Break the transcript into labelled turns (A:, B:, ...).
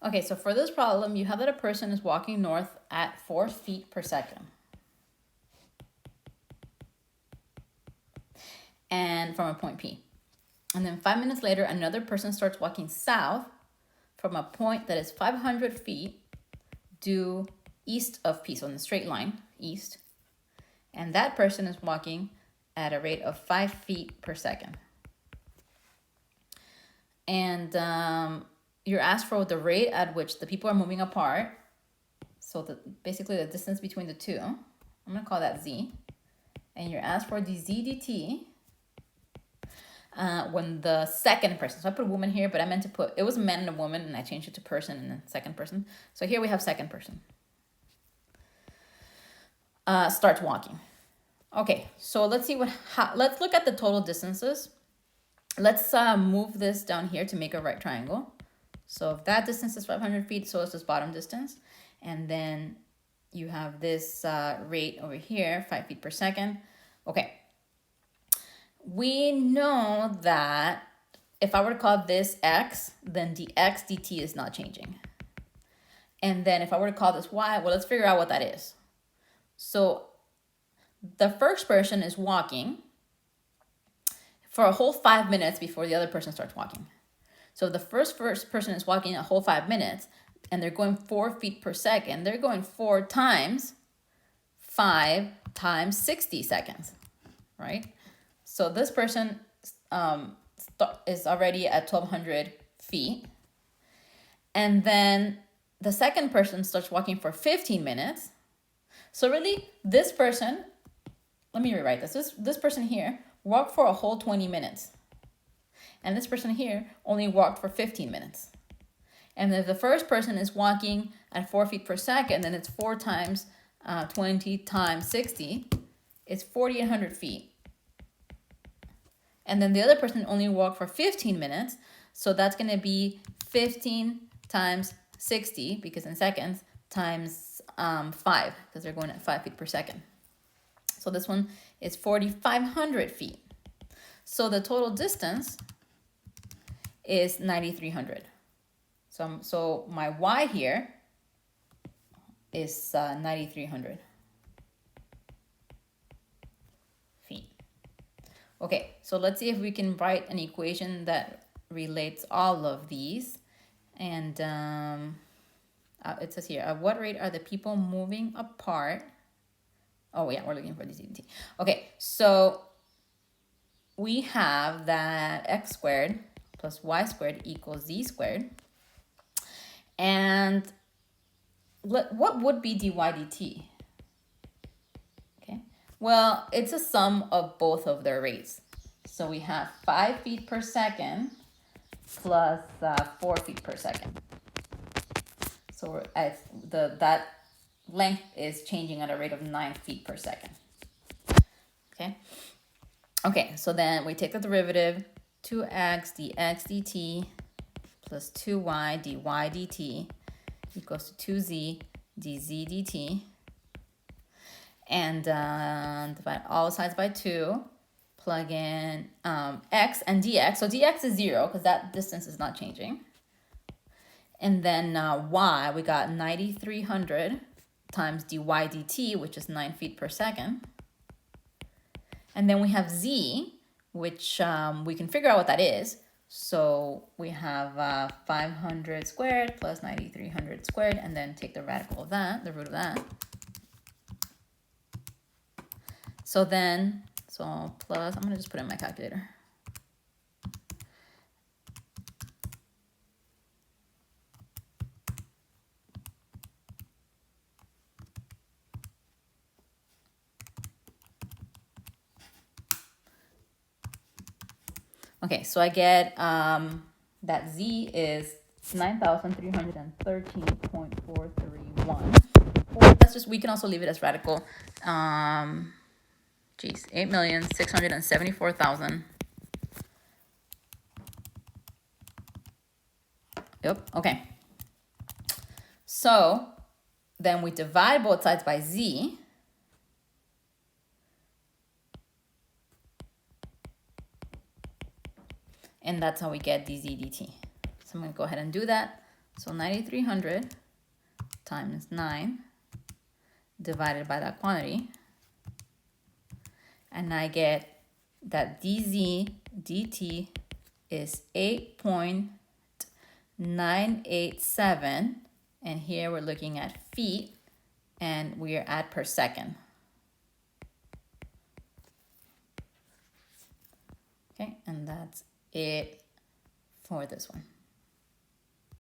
A: Okay, so for this problem, you have that a person is walking north at 4 feet per second. And from a point P. And then 5 minutes later, another person starts walking south from a point that is 500 feet due east of P, so in the straight line, east. And that person is walking at a rate of 5 feet per second. And you're asked for the rate at which the people are moving apart. So basically the distance between the two. I'm going to call that Z. And you're asked for the Z dt when the second person, so I put a woman here, but I meant to put, it was a man and a woman, and I changed it to person and then second person. So here we have second person. Starts walking. Okay, so let's see let's look at the total distances. Let's move this down here to make a right triangle. So if that distance is 500 feet, so is this bottom distance. And then you have this rate over here, 5 feet per second. Okay. We know that if I were to call this x, then dx dt is not changing. And then if I were to call this y, well, let's figure out what that is. So the first person is walking for a whole 5 minutes before the other person starts walking. So if the first person is walking a whole 5 minutes and they're going 4 feet per second, they're going 4 times 5 times 60 seconds, right? So this person is already at 1,200 feet. And then the second person starts walking for 15 minutes. So really, this person, let me rewrite this. This person here walked for a whole 20 minutes. And this person here only walked for 15 minutes. And if the first person is walking at 4 feet per second, then it's 4 times 20 times 60. It's 4,800 feet. And then the other person only walked for 15 minutes. So that's going to be 15 times 60, because in seconds, times 5, because they're going at 5 feet per second. So this one is 4,500 feet. So the total distance is 9,300. So my y here is 9,300 feet. Okay, so let's see if we can write an equation that relates all of these. And it says here, at what rate are the people moving apart? Oh yeah, we're looking for the ZT. Okay, so we have that x squared plus y squared equals z squared. And what would be dy dt? Okay, well, it's a sum of both of their rates. So we have 5 feet per second plus 4 feet per second. So that length is changing at a rate of 9 feet per second. Okay, so then we take the derivative, 2x dx dt plus 2y dy dt equals to 2z dz dt. And divide all sides by 2. Plug in x and dx. So dx is 0 because that distance is not changing. And then y, we got 9,300 times dy dt, which is 9 feet per second. And then we have z, which we can figure out what that is. So we have 500 squared plus 9,300 squared, and then take the radical of that, the root of that. So then, plus, I'm going to just put in my calculator. Okay, so I get that z is 9,313.431. Or we can also leave it as radical. 8,674,000. Yep, okay. So then we divide both sides by z. And that's how we get dz dt. So I'm going to go ahead and do that. So 9,300 times 9 divided by that quantity. And I get that dz dt is 8.987. And here we're looking at feet, and we are at per second. Okay, and that's it for this one.